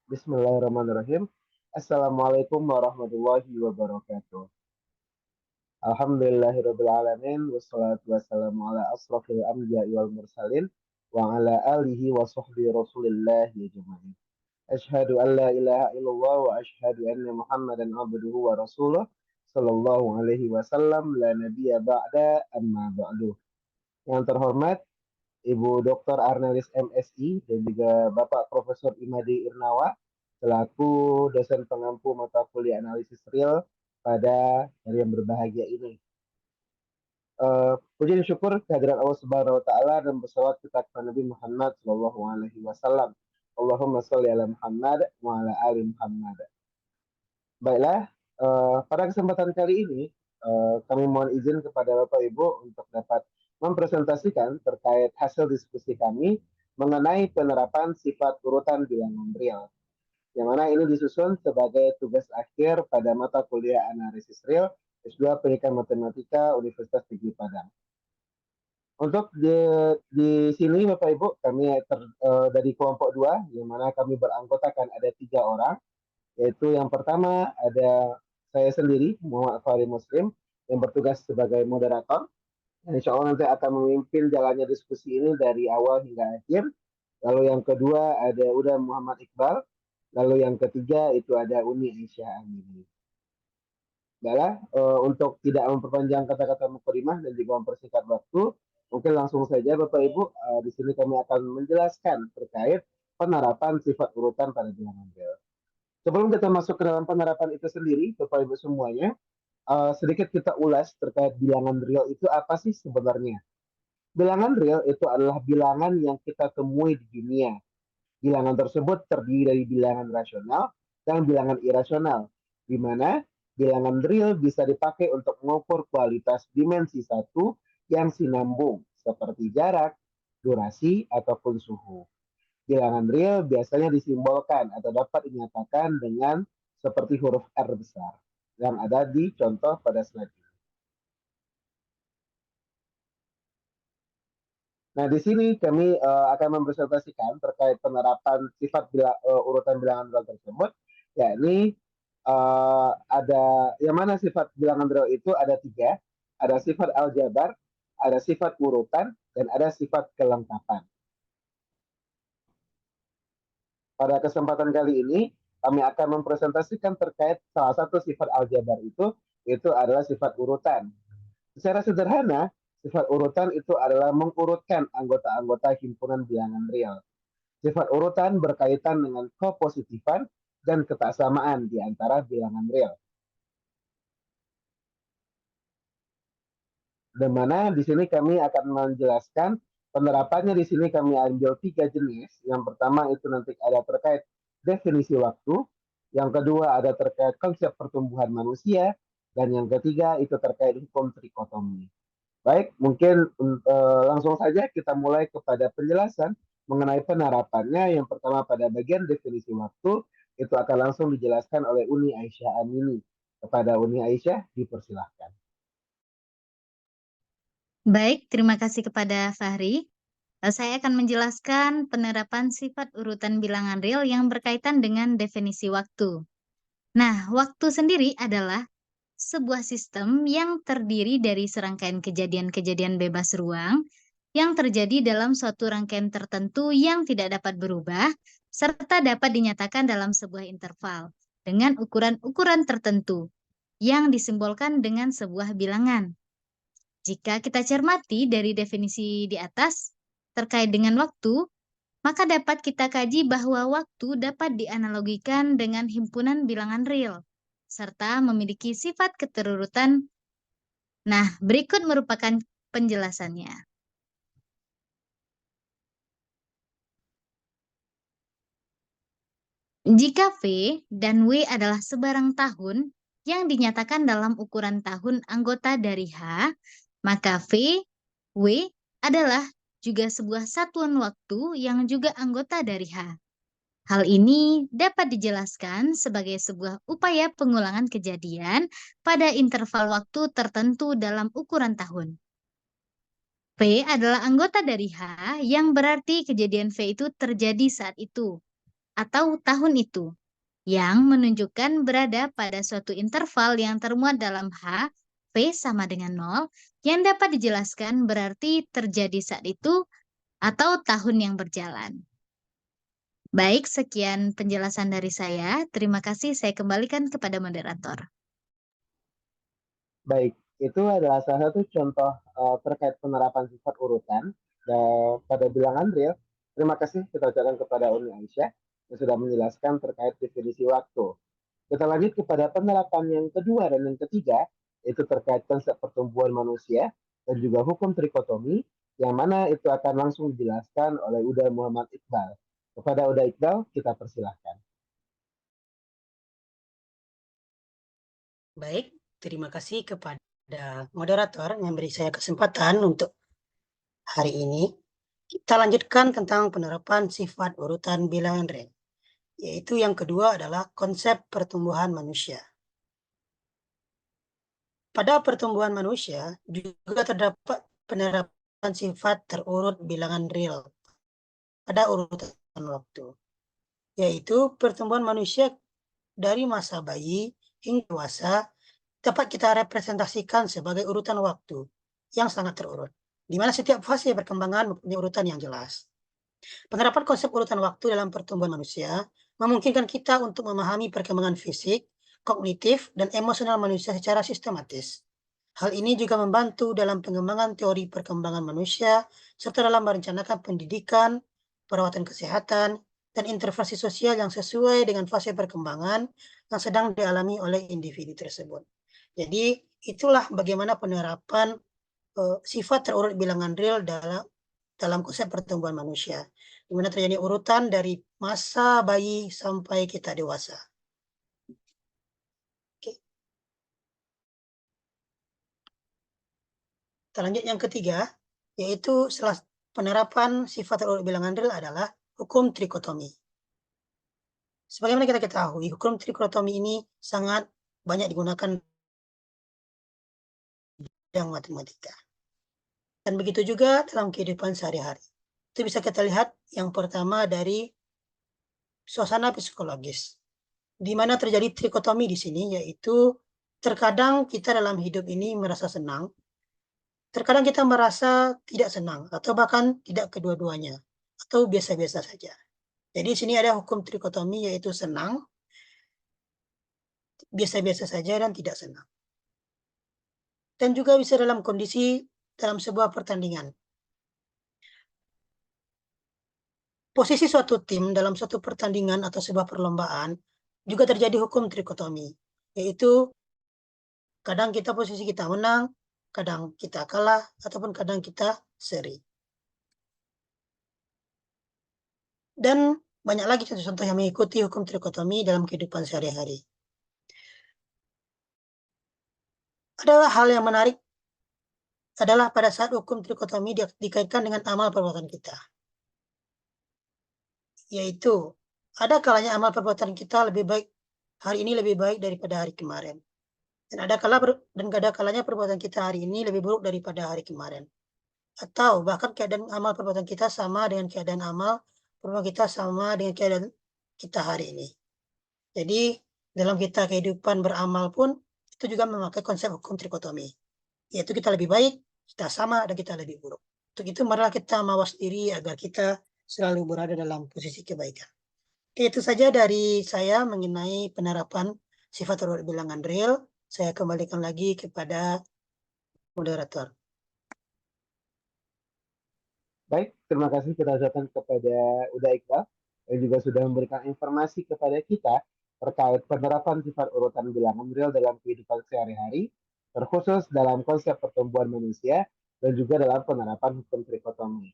Bismillahirrahmanirrahim. Assalamualaikum warahmatullahi wabarakatuh. Alhamdulillahirrabbilalamin. Wassalatu wassalamu ala asrafil anbiya'i wal mursalin. Wa ala alihi wa sahbihi rasulillahi ajma'in. Ashhadu an la ilaha illallah wa ashhadu anna muhammadan abduhu wa rasuluh. Sallallahu alaihi wasallam la nabiyya ba'da amma ba'du. Yang terhormat Ibu Dr. Arnelis MSI dan juga Bapak Profesor Imade Irnawa selaku dosen pengampu mata kuliah analisis real pada hari yang berbahagia ini. Puji dan syukur kehadiran Allah Subhanahu wa taala dan bersalawat kita kepada Nabi Muhammad sallallahu alaihi wasallam. Allahumma sholli ala Muhammad wa ala ali Muhammad. Baiklah, pada kesempatan kali ini kami mohon izin kepada Bapak Ibu untuk dapat mempresentasikan terkait hasil diskusi kami mengenai penerapan sifat urutan bilangan real, yang mana ini disusun sebagai tugas akhir pada mata kuliah analisis real S2 Pendidikan Matematika Universitas Negeri Padang. Untuk di sini Bapak Ibu kami dari kelompok 2, yang mana kami beranggotakan ada 3 orang, yaitu yang pertama ada saya sendiri, Muhammad Fahri Muslim, yang bertugas sebagai moderator. Insya Allah nanti akan memimpin jalannya diskusi ini dari awal hingga akhir. Lalu yang kedua ada Uda Muhammad Iqbal. Lalu yang ketiga itu ada Uni Aisyah Amini. Baiklah, untuk tidak memperpanjang kata-kata mukadimah dan juga mempersingkat waktu, mungkin langsung saja Bapak Ibu, di sini kami akan menjelaskan terkait penerapan sifat urutan pada bilangan real. Sebelum kita masuk ke dalam penerapan itu sendiri, Bapak Ibu semuanya, sedikit kita ulas terkait bilangan real itu apa sih sebenarnya. Bilangan real itu adalah bilangan yang kita temui di dunia. Bilangan tersebut terdiri dari bilangan rasional dan bilangan irasional, di mana bilangan real bisa dipakai untuk mengukur kualitas dimensi satu yang sinambung, seperti jarak, durasi, ataupun suhu. Bilangan real biasanya disimbolkan atau dapat dinyatakan dengan seperti huruf R besar yang ada di contoh pada slide ini. Nah, di sini kami akan mempresentasikan terkait penerapan sifat urutan bilangan real tersebut, yakni ada yang mana sifat bilangan real itu ada 3, ada sifat aljabar, ada sifat urutan, dan ada sifat kelengkapan. Pada kesempatan kali ini, kami akan mempresentasikan terkait salah satu sifat aljabar itu adalah sifat urutan. Secara sederhana, sifat urutan itu adalah mengurutkan anggota-anggota himpunan bilangan real. Sifat urutan berkaitan dengan kopositifan dan ketaksamaan di antara bilangan real. Di mana di sini kami akan menjelaskan penerapannya. Di sini kami ambil 3 jenis. Yang pertama itu nanti ada terkait definisi waktu, yang kedua ada terkait konsep pertumbuhan manusia, dan yang ketiga itu terkait hukum trikotomi. Baik, mungkin langsung saja kita mulai kepada penjelasan mengenai penerapannya. Yang pertama pada bagian definisi waktu, itu akan langsung dijelaskan oleh Uni Aisyah Amini. Kepada Uni Aisyah, dipersilahkan. Baik, terima kasih kepada Fahri. Saya akan menjelaskan penerapan sifat urutan bilangan real yang berkaitan dengan definisi waktu. Nah, waktu sendiri adalah sebuah sistem yang terdiri dari serangkaian kejadian-kejadian bebas ruang yang terjadi dalam suatu rangkaian tertentu yang tidak dapat berubah, serta dapat dinyatakan dalam sebuah interval dengan ukuran-ukuran tertentu yang disimbolkan dengan sebuah bilangan. Jika kita cermati dari definisi di atas terkait dengan waktu, maka dapat kita kaji bahwa waktu dapat dianalogikan dengan himpunan bilangan real, serta memiliki sifat keterurutan. Nah, berikut merupakan penjelasannya. Jika V dan W adalah sebarang tahun yang dinyatakan dalam ukuran tahun anggota dari H, maka V, W adalah juga sebuah satuan waktu yang juga anggota dari H. Hal ini dapat dijelaskan sebagai sebuah upaya pengulangan kejadian pada interval waktu tertentu dalam ukuran tahun. V adalah anggota dari H yang berarti kejadian V itu terjadi saat itu. atau tahun itu, yang menunjukkan berada pada suatu interval yang termuat dalam H, V sama dengan 0, yang dapat dijelaskan berarti terjadi saat itu atau tahun yang berjalan. Baik, sekian penjelasan dari saya. Terima kasih, saya kembalikan kepada moderator. Baik, itu adalah salah satu contoh terkait penerapan sifat urutan pada bilangan real. Terima kasih kita ucapkan kepada Uni Aisyah yang sudah menjelaskan terkait definisi waktu. Kita lanjut kepada penerapan yang kedua dan yang ketiga, yaitu terkait konsep pertumbuhan manusia dan juga hukum trikotomi, yang mana itu akan langsung dijelaskan oleh Uda Muhammad Iqbal. Kepada Uda Iqbal, kita persilahkan. Baik, terima kasih kepada moderator yang beri saya kesempatan untuk hari ini. Kita lanjutkan tentang penerapan sifat urutan bilangan real, yaitu yang kedua adalah konsep pertumbuhan manusia. Pada pertumbuhan manusia juga terdapat penerapan sifat terurut bilangan real pada urutan waktu, yaitu pertumbuhan manusia dari masa bayi hingga dewasa dapat kita representasikan sebagai urutan waktu yang sangat terurut, di mana setiap fase perkembangan mempunyai urutan yang jelas. Penerapan konsep urutan waktu dalam pertumbuhan manusia memungkinkan kita untuk memahami perkembangan fisik, kognitif, dan emosional manusia secara sistematis. Hal ini juga membantu dalam pengembangan teori perkembangan manusia, serta dalam merencanakan pendidikan, perawatan kesehatan, dan intervensi sosial yang sesuai dengan fase perkembangan yang sedang dialami oleh individu tersebut. Jadi, itulah bagaimana penerapan sifat terurut bilangan real dalam konsep pertumbuhan manusia, di mana terjadi urutan dari masa bayi sampai kita dewasa. Kita lanjut yang ketiga, yaitu setelah penerapan sifat terurut bilangan real adalah hukum trikotomi. Sebagaimana kita ketahui, hukum trikotomi ini sangat banyak digunakan dalam matematika. Dan begitu juga dalam kehidupan sehari-hari. Itu bisa kita lihat yang pertama dari suasana psikologis, di mana terjadi trikotomi di sini, yaitu terkadang kita dalam hidup ini merasa senang, terkadang kita merasa tidak senang, atau bahkan tidak kedua-duanya, atau biasa-biasa saja. Jadi di sini ada hukum trikotomi, yaitu senang, biasa-biasa saja, dan tidak senang. Dan juga bisa dalam kondisi dalam sebuah pertandingan. Posisi suatu tim dalam suatu pertandingan atau sebuah perlombaan juga terjadi hukum trikotomi, yaitu kadang posisi kita menang, kadang kita kalah, ataupun kadang kita seri. Dan banyak lagi contoh-contoh yang mengikuti hukum trikotomi dalam kehidupan sehari-hari. Ada hal yang menarik adalah pada saat hukum trikotomi dikaitkan dengan amal perbuatan kita. Yaitu, ada kalanya amal perbuatan kita lebih baik, hari ini lebih baik daripada hari kemarin. Dan ada kalanya perbuatan kita hari ini lebih buruk daripada hari kemarin. Atau bahkan keadaan amal perbuatan kita sama dengan keadaan amal perbuatan kita sama dengan keadaan kita hari ini. Jadi dalam kita kehidupan beramal pun itu juga memakai konsep hukum trikotomi. Yaitu kita lebih baik, kita sama, dan kita lebih buruk. Untuk itu marilah kita mawas diri agar kita selalu berada dalam posisi kebaikan. Oke, itu saja dari saya mengenai penerapan sifat terurut bilangan real. Saya kembalikan lagi kepada moderator. Baik, terima kasih kita ucapkan kepada Uda Iqbal yang juga sudah memberikan informasi kepada kita terkait penerapan sifat urutan bilangan real dalam kehidupan sehari-hari, terkhusus dalam konsep pertumbuhan manusia dan juga dalam penerapan hukum trikotomi.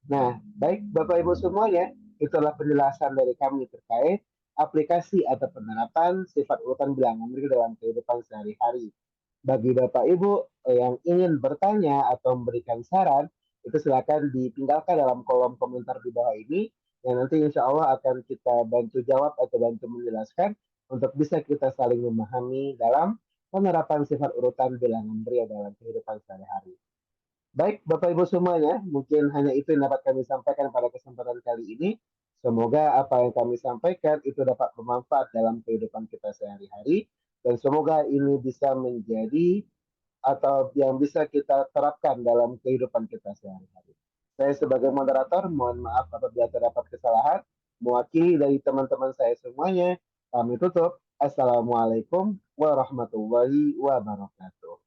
Nah, baik Bapak Ibu semuanya, itulah penjelasan dari kami terkait aplikasi atau penerapan sifat urutan bilangan real dalam kehidupan sehari-hari. Bagi Bapak Ibu yang ingin bertanya atau memberikan saran, itu silakan ditinggalkan dalam kolom komentar di bawah ini, yang nanti insya Allah akan kita bantu jawab atau bantu menjelaskan untuk bisa kita saling memahami dalam penerapan sifat urutan bilangan real dalam kehidupan sehari-hari. Baik, Bapak Ibu semuanya, mungkin hanya itu yang dapat kami sampaikan pada kesempatan kali ini. Semoga apa yang kami sampaikan itu dapat bermanfaat dalam kehidupan kita sehari-hari dan semoga ini bisa menjadi atau yang bisa kita terapkan dalam kehidupan kita sehari-hari. Saya sebagai moderator mohon maaf apabila terdapat kesalahan. Mewakili dari teman-teman saya semuanya, kami tutup. Assalamualaikum warahmatullahi wabarakatuh.